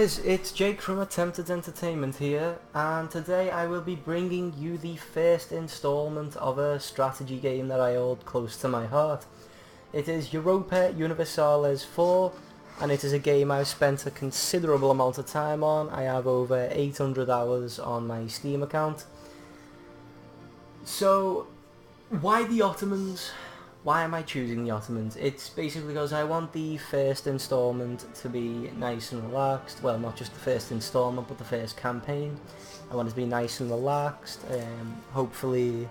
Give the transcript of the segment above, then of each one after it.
guys, it's Jake from Attempted Entertainment here, and today I will be bringing you the first installment of a strategy game that I hold close to my heart. It is Europa Universalis 4, and it is a game I've spent a considerable amount of time on. I have over 800 hours on my Steam account. So, why the Ottomans? Why am I choosing the Ottomans? It's basically because I want the first installment to be nice and relaxed. Well, not just the first installment, but the first campaign. I want it to be nice and relaxed. Hopefully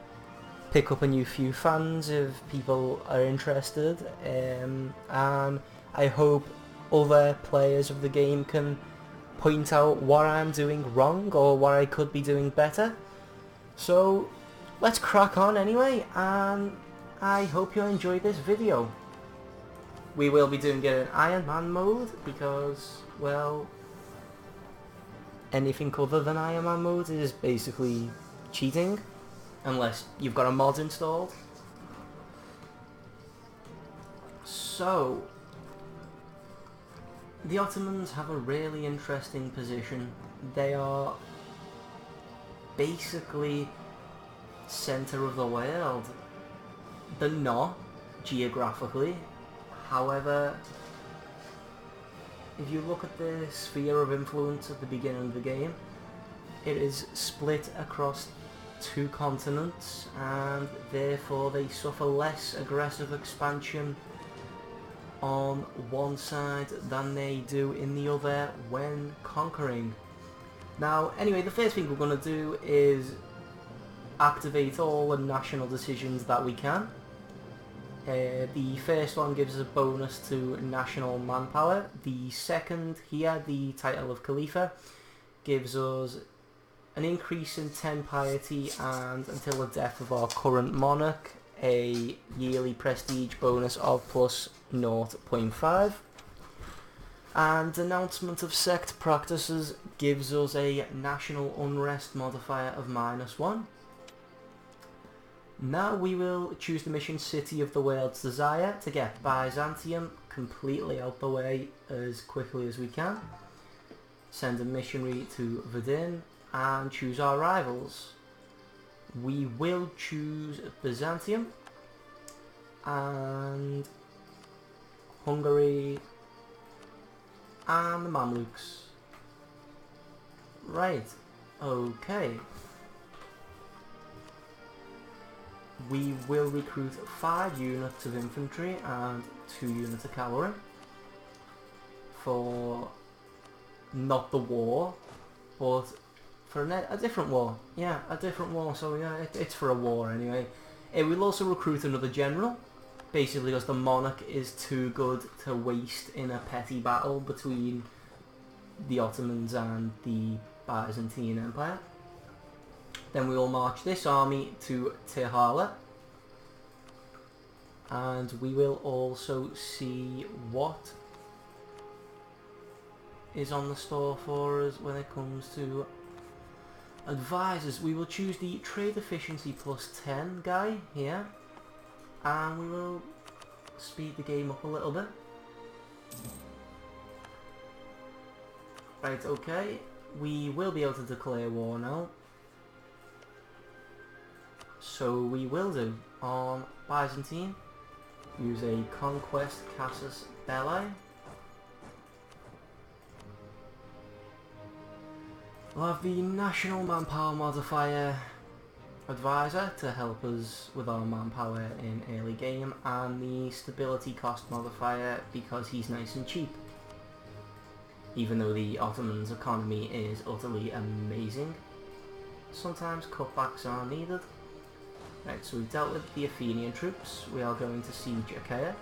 pick up a new few fans if people are interested. And I hope other players of the game can point out what I'm doing wrong or what I could be doing better. So, let's crack on anyway, and I hope you enjoy this video. We will be doing it in Iron Man mode because, well, anything other than Iron Man mode is basically cheating, unless you've got a mod installed. So, the Ottomans have a really interesting position. They are basically center of the world. They're not geographically. However, if you look at the sphere of influence at the beginning of the game, it is split across two continents, and therefore they suffer less aggressive expansion on one side than they do in the other when conquering. Now, anyway, the first thing we're going to do is activate all the national decisions that we can. The first one gives us a bonus to national manpower. The second here, the title of Khalifa, gives us an increase in 10 piety and, until the death of our current monarch, a yearly prestige bonus of plus 0.5. And announcement of sect practices gives us a national unrest modifier of -1. Now we will choose the mission City of the World's Desire to get Byzantium completely out the way as quickly as we can. Send a missionary to Verdun and choose our rivals. We will choose Byzantium and Hungary and the Mamluks. Right, okay. We will recruit 5 units of infantry and 2 units of cavalry for not the war, but for a different war. Yeah, a different war, so yeah, it's for a war anyway. We'll also recruit another general, basically because the monarch is too good to waste in a petty battle between the Ottomans and the Byzantine Empire. Then we will march this army to Tirhala, and we will also see what is on the store for us when it comes to advisors. We will choose the trade efficiency plus 10 guy here, and we will speed the game up a little bit. Right, okay, we will be able to declare war now. So we will do on Byzantine, use a Conquest Casus Belli. We'll have the National Manpower Modifier Advisor to help us with our manpower in early game, and the Stability Cost Modifier because he's nice and cheap. Even though the Ottomans' economy is utterly amazing, sometimes cutbacks are needed. Right, so we've dealt with the Athenian troops. We are going to siege Achaia,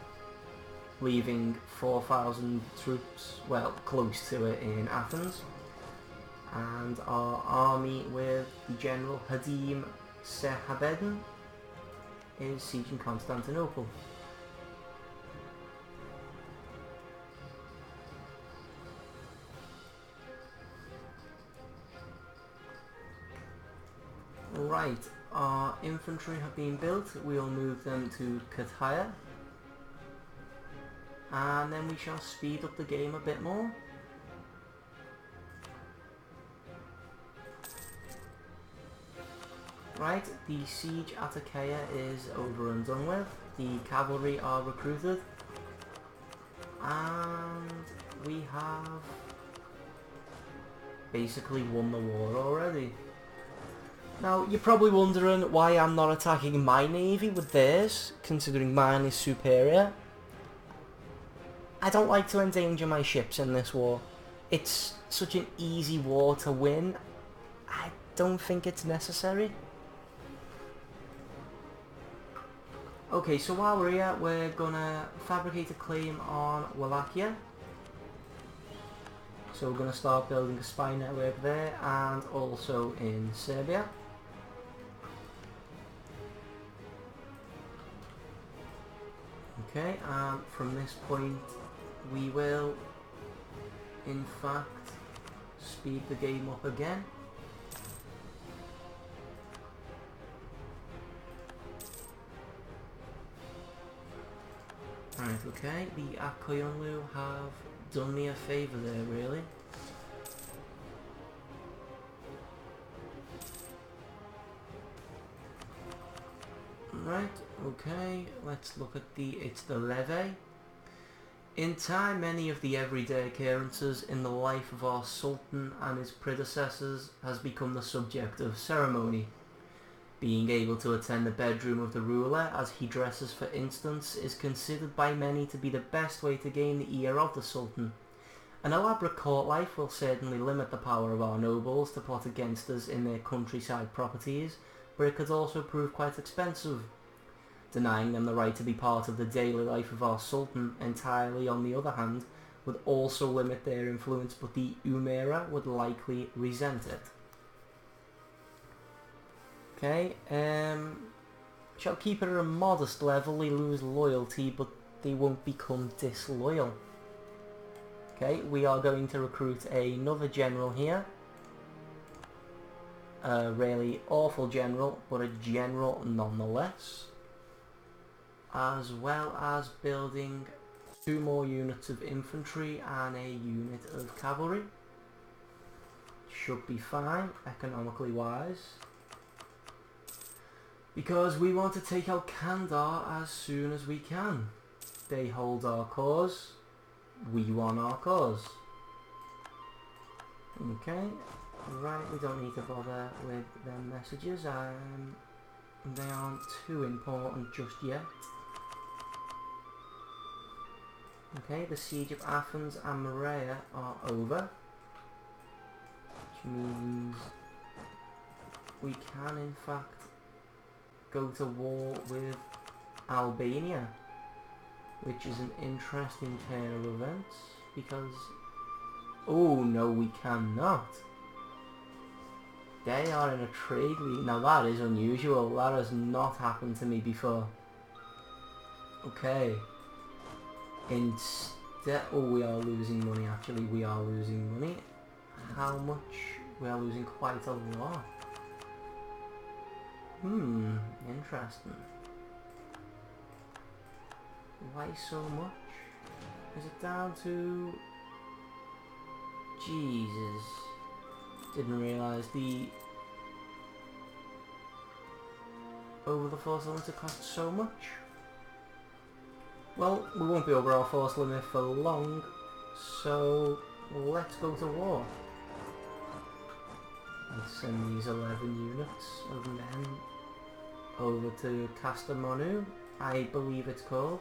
leaving 4,000 troops, well, close to it in Athens. And our army with the General Hadim Sehabedin is sieging Constantinople. Right, our infantry have been built. We'll move them to Katyia, and then we shall speed up the game a bit more. Right, the siege at Achaia is over and done with. The cavalry are recruited. And we have basically won the war already. Now, you're probably wondering why I'm not attacking my navy with theirs, considering mine is superior. I don't like to endanger my ships in this war. It's such an easy war to win. I don't think it's necessary. Okay, so while we're here, we're gonna fabricate a claim on Wallachia. So we're gonna start building a spy network there, and also in Serbia. Okay, and from this point, we will, in fact, speed the game up again. Right, okay, the Aq Qoyunlu have done me a favour there, really. Right, okay, let's look at it's the levy. In time, many of the everyday occurrences in the life of our Sultan and his predecessors has become the subject of ceremony. Being able to attend the bedroom of the ruler as he dresses, for instance, is considered by many to be the best way to gain the ear of the Sultan. An elaborate court life will certainly limit the power of our nobles to plot against us in their countryside properties, but it could also prove quite expensive. Denying them the right to be part of the daily life of our Sultan entirely, on the other hand, would also limit their influence, but the Umera would likely resent it. Okay, shall keep it at a modest level. They lose loyalty, but they won't become disloyal. Okay, we are going to recruit another general here. A really awful general, but a general nonetheless. As well as building 2 more units of infantry and a unit of cavalry. Should be fine, economically wise. Because we want to take out Kandar as soon as we can. They hold our cause, we won our cause. Okay, right, we don't need to bother with them messages, they aren't too important just yet. Okay, the siege of Athens and Morea are over, which means we can in fact go to war with Albania, which is an interesting turn of events, because oh no, we cannot. They are in a trade league. Now that is unusual. That has not happened to me before. Okay. Instead, oh, we are losing money. Actually, we are losing money. How much? We are losing quite a lot. Interesting. Why so much? Is it down to... Jesus. Didn't realise the... over the force limit cost so much. Well, we won't be over our force limit for long, so let's go to war. Let's send these 11 units of men over to Kastamonu, I believe it's called.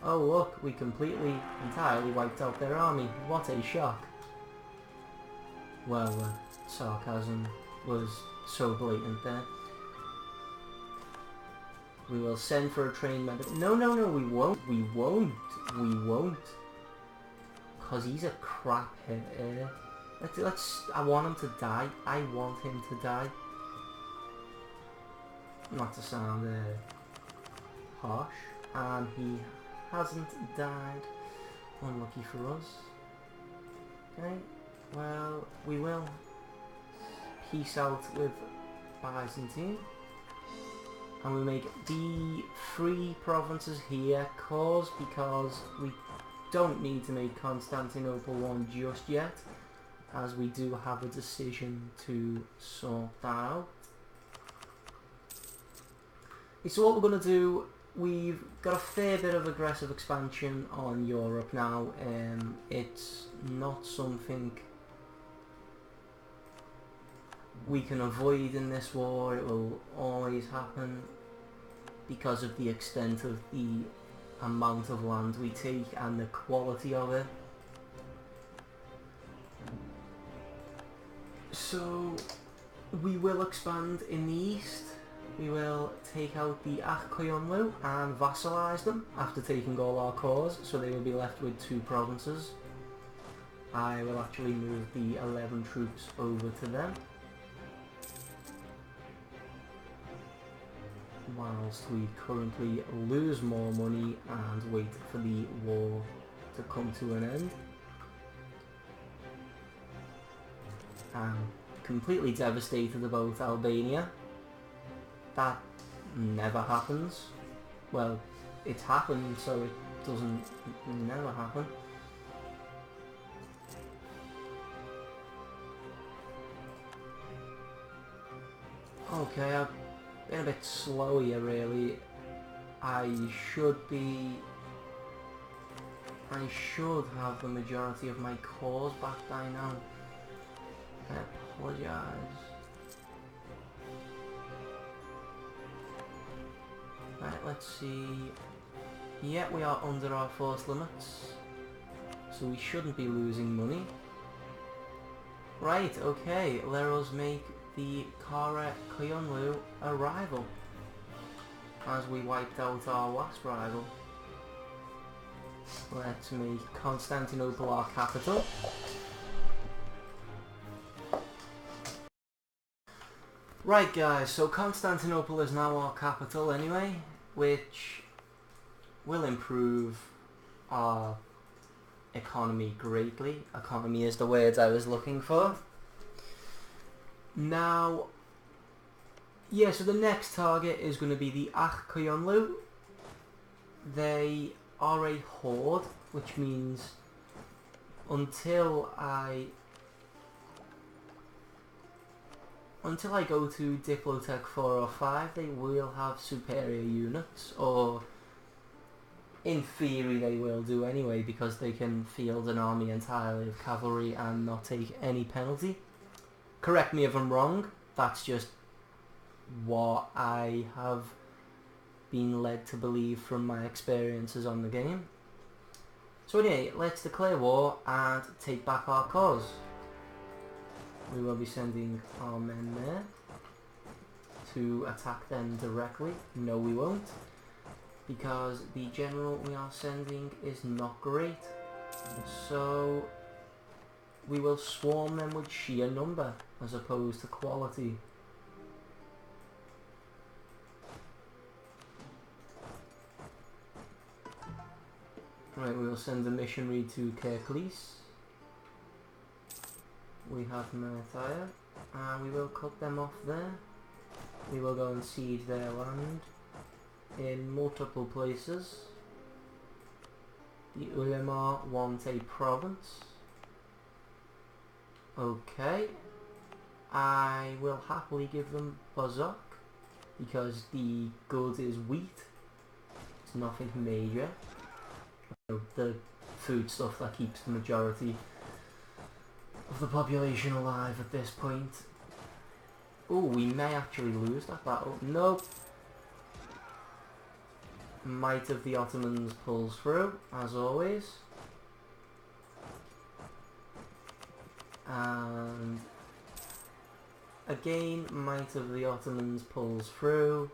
Oh look, we completely, entirely wiped out their army. What a shock. Well, sarcasm was so blatant there. We will send for a trained medic. No, no, no, we won't. We won't. We won't. Because he's a crap hitter. I want him to die. I want him to die. Not to sound harsh. And he hasn't died. Unlucky for us. Okay. Well, we will peace out with Byzantium. And we make the 3 provinces here cause, because we don't need to make Constantinople 1 just yet, as we do have a decision to sort that out. So what we're going to do, we've got a fair bit of aggressive expansion on Europe now. It's not something we can avoid in this war. It will always happen because of the extent of the amount of land we take and the quality of it. So we will expand in the east. We will take out the Aq Qoyunlu and vassalise them after taking all our cores, so they will be left with 2 provinces. I will actually move the 11 troops over to them, whilst we currently lose more money and wait for the war to come to an end. I'm completely devastated about Albania. That never happens. Well, it's happened, so it doesn't never happen. Okay, I've been a bit slow here really. I should have the majority of my cores back by now. I apologise. Right, let's see. Yeah, we are under our force limits, so we shouldn't be losing money. Right, okay, let us make the Aq Qoyunlu a rival, as we wiped out our last rival. Let's make Constantinople our capital. Right guys, so Constantinople is now our capital anyway, which will improve our economy greatly. Economy is the word I was looking for. Now, yeah, so the next target is going to be the Aq Qoyunlu. They are a horde, which means until I go to Diplotech 4 or 5, they will have superior units, or in theory they will do anyway, because they can field an army entirely of cavalry and not take any penalty. Correct me if I'm wrong, that's just what I have been led to believe from my experiences on the game. So anyway, let's declare war and take back our cause. We will be sending our men there to attack them directly. No, we won't, because the general we are sending is not great. So we will swarm them with sheer number as opposed to quality. Right, we will send a missionary to Kirklis. We have Mertire, and we will cut them off there. We will go and siege their land in multiple places. The Ulema want a province. Okay. I will happily give them Bazok, because the goods is wheat. It's nothing major. The food stuff that keeps the majority of the population alive at this point. Oh, we may actually lose that battle. Nope. Might of the Ottomans pulls through, as always. And again, Might of the Ottomans pulls through,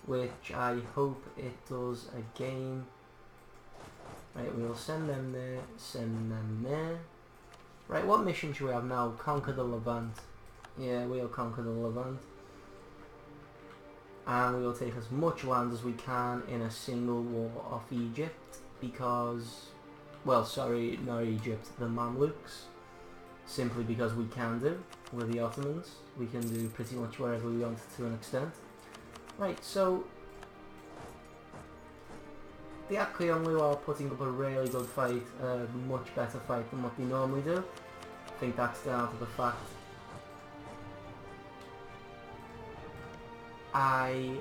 which I hope it does again. Right, we'll send them there, send them there. Right, what mission should we have now? Conquer the Levant. Yeah, we'll conquer the Levant. And we will take as much land as we can in a single war off Egypt, because, well, sorry, not Egypt, the Mamluks. Simply because we can do. We're the Ottomans. We can do pretty much wherever we want to an extent. Right, so the Aq Qoyunlu are putting up a really good fight, a much better fight than what they normally do. I think that's down to the fact I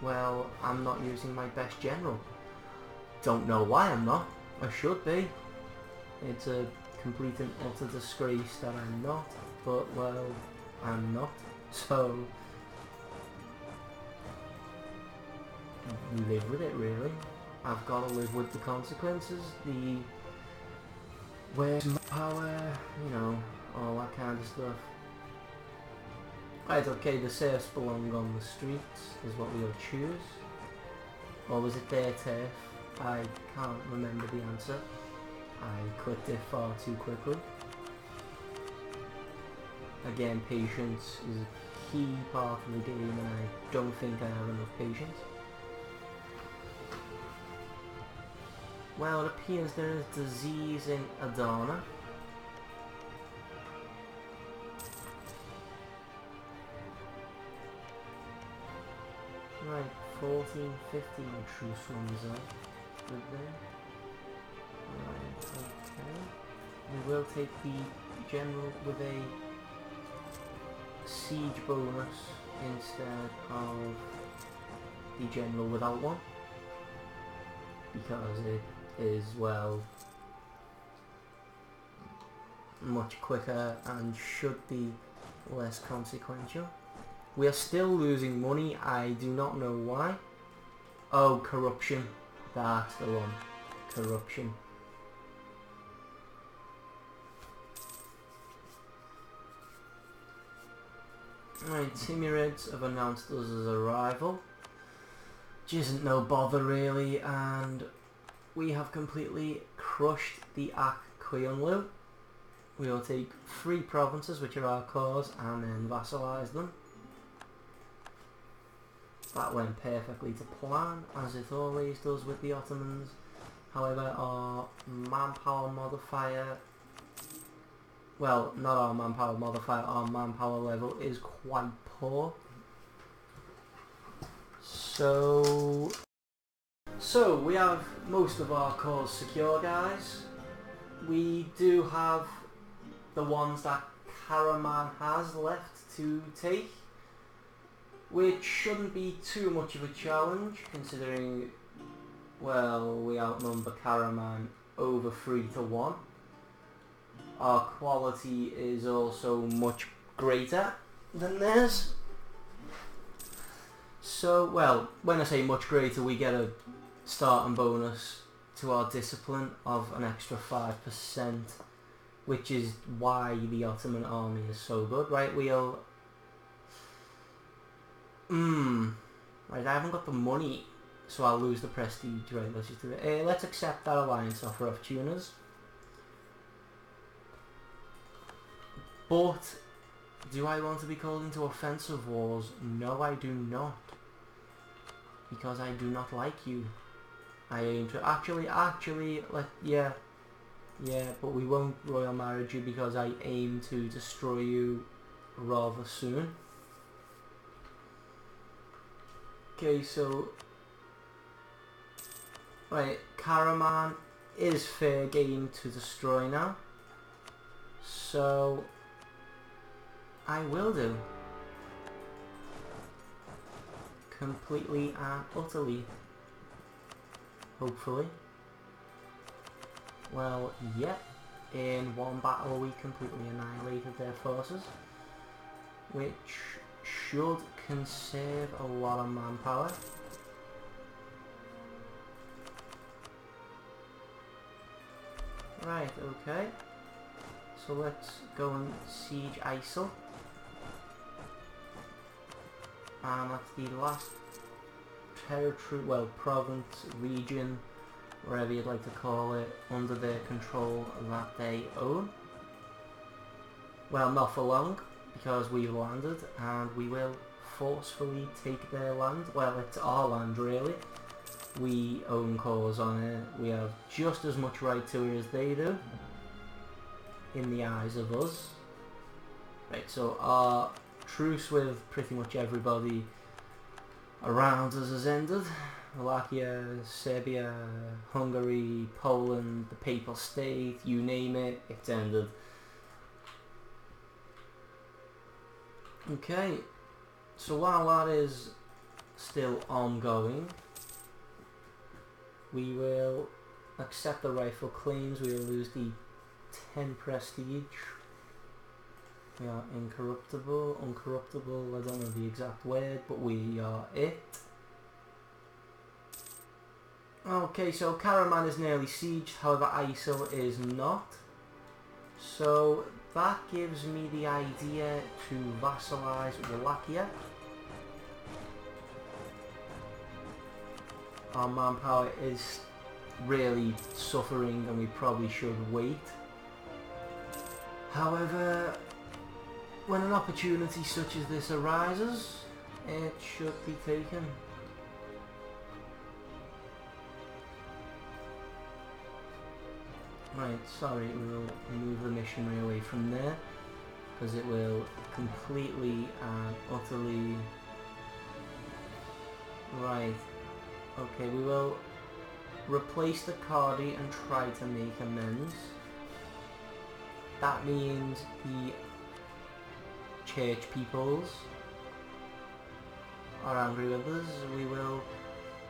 well, I'm not using my best general. Don't know why I'm not. I should be. It's a complete and utter disgrace that I'm not, but well, I'm not. So, live with it really. I've got to live with the consequences, the where's my power, you know, all that kind of stuff. Right, okay, the serfs belong on the streets, is what we'll choose. Or was it their turf? I can't remember the answer. I clicked it far too quickly. Again, patience is a key part of the game and I don't think I have enough patience. Well, it appears there is disease in Adana. Right, 1450 my truce runs out. Good there. Right, okay. We will take the general with a siege bonus instead of the general without one. Because it is, well, much quicker and should be less consequential. We are still losing money, I do not know why. Oh, corruption. That's the one. Corruption. Right, Timurids have announced us as a rival. Which isn't no bother really, and we have completely crushed the Aq Qoyunlu. We will take 3 provinces, which are our cause, and then vassalise them. That went perfectly to plan, as it always does with the Ottomans. However, our manpower modifier, well, not our manpower modifier, our manpower level is quite poor. So we have most of our cores secure, guys. We do have the ones that Karaman has left to take, which shouldn't be too much of a challenge considering, well, we outnumber Karaman over 3-1. Our quality is also much greater than theirs. So, well, when I say much greater, we get a starting bonus to our discipline of an extra 5%, which is why the Ottoman army is so good. Right, we'll... Right, I haven't got the money, so I'll lose the prestige. Right, let's just do it. Let's accept that alliance offer of tuners. But, do I want to be called into offensive wars? No, I do not. Because I do not like you. I aim to... Actually, yeah, but we won't royal marriage you because I aim to destroy you rather soon. Okay, so... Right, Karaman is fair game to destroy now. So... I will do. Completely and utterly. Hopefully. Well, yeah. In one battle we completely annihilated their forces, which should conserve a lot of manpower. Right, okay. So let's go and siege ISIL. And that's the last territory, well, province, region, wherever you'd like to call it, under their control that they own. Well, not for long, because we've landed and we will forcefully take their land. Well, it's our land really. We own cores on it. We have just as much right to it as they do, in the eyes of us. Right, so our truce with pretty much everybody around us has ended. Wallachia, Serbia, Hungary, Poland, the Papal State, you name it, it's ended. Okay, so while that is still ongoing. We will accept the rightful claims. We will lose the 10 prestige. We are incorruptible, uncorruptible, I don't know the exact word, but we are it. Okay, so Karaman is nearly sieged, however ISIL is not. So that gives me the idea to vassalize Wallachia. Our manpower is really suffering and we probably should wait. However, when an opportunity such as this arises, it should be taken. Right, sorry, we'll move the missionary away from there, because it will completely and utterly... Right, okay, we will replace the Cardi and try to make amends. That means the church peoples are angry with us. We will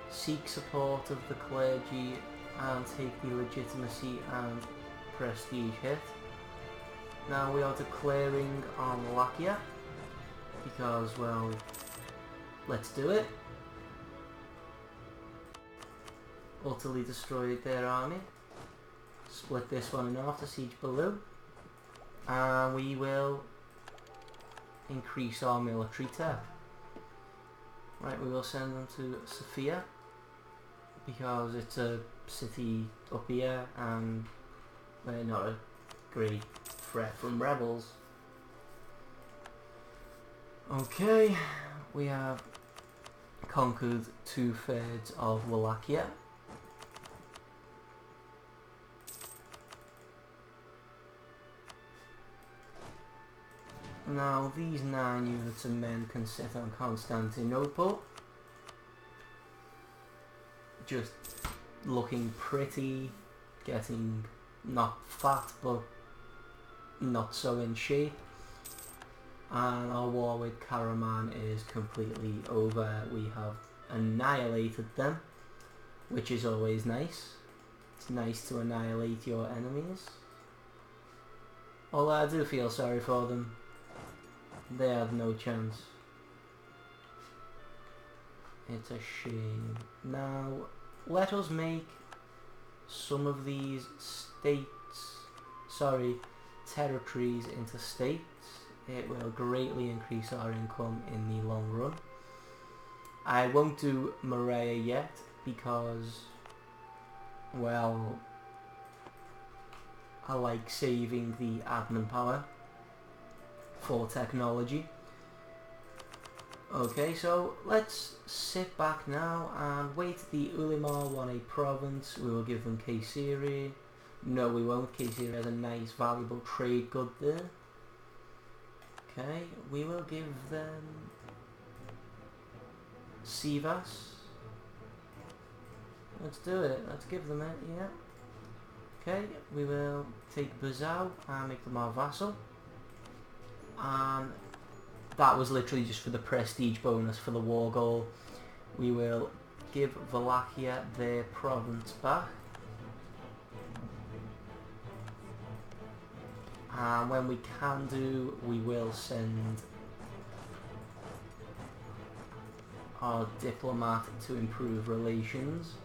seek support of the clergy and take the legitimacy and prestige hit. Now we are declaring on Wallachia because, well, let's do it. Utterly destroyed their army. Split this one in half to siege below. And we will increase our military tech. Right, we will send them to Sofia because it's a city up here and we're not a great threat from rebels. Okay, we have conquered 2/3 of Wallachia. Now these 9 units of men can sit on Constantinople, just looking pretty, getting not fat but not so in shape, and our war with Karaman is completely over. We have annihilated them, which is always nice. It's nice to annihilate your enemies, although I do feel sorry for them. They have no chance. It's a shame. Now, let us make some of these territories into states. It will greatly increase our income in the long run. I won't do Morea yet because, well, I like saving the admin power for technology. Okay, so let's sit back now and wait. The Ulimar won a province. We will give them Kayseri. No, we won't. Kayseri has a nice, valuable trade good there. Okay, we will give them Sivas. Let's do it. Let's give them it, yeah. Okay, we will take Bazau and make them our vassal. And that was literally just for the prestige bonus for the war goal. We will give Wallachia their province back. And when we can do, we will send our diplomat to improve relations.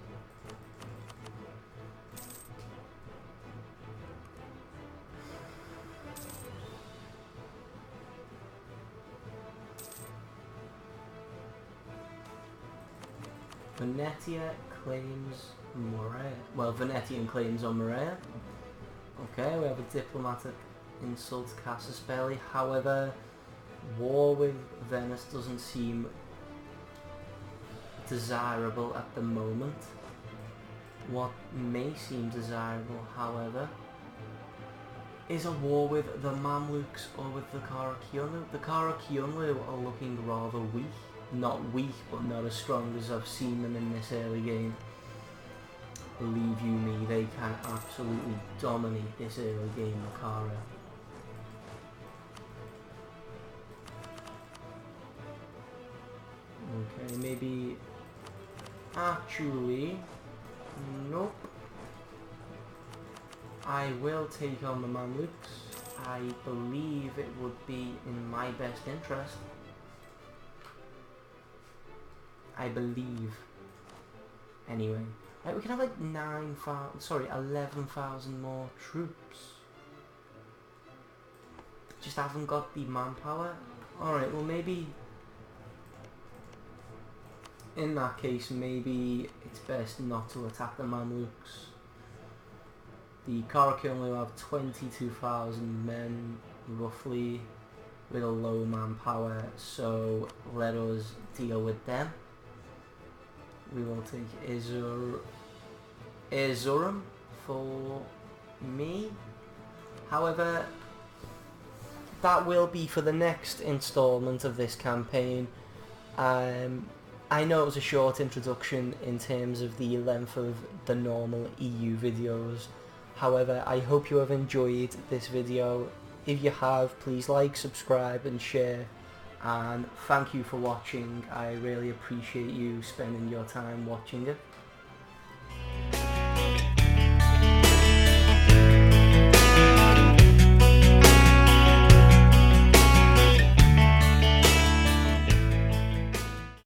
Venetia claims Morea. Well, Venetian claims on Morea. Okay, we have a diplomatic insult to Casus-Belli. However, war with Venice doesn't seem desirable at the moment. What may seem desirable, however, is a war with the Mamluks or with the Aq Qoyunlu. The Aq Qoyunlu are looking rather weak. Not weak, but not as strong as I've seen them in this early game. Believe you me, they can absolutely dominate this early game, Makara. Okay, maybe... Actually... Nope. I will take on the Mamluks. I believe it would be in my best interest. I believe. Anyway. Right, we can have like 11,000 more troops. Just haven't got the manpower. Alright, well maybe... In that case, maybe it's best not to attack the Mamluks. The Aq Qoyunlu have 22,000 men, roughly, with a low manpower, so let us deal with them. We will take Erzurum for me. However, that will be for the next installment of this campaign. I know it was a short introduction in terms of the length of the normal EU videos. However, I hope you have enjoyed this video. If you have, please like, subscribe and share. And thank you for watching. I really appreciate you spending your time watching it.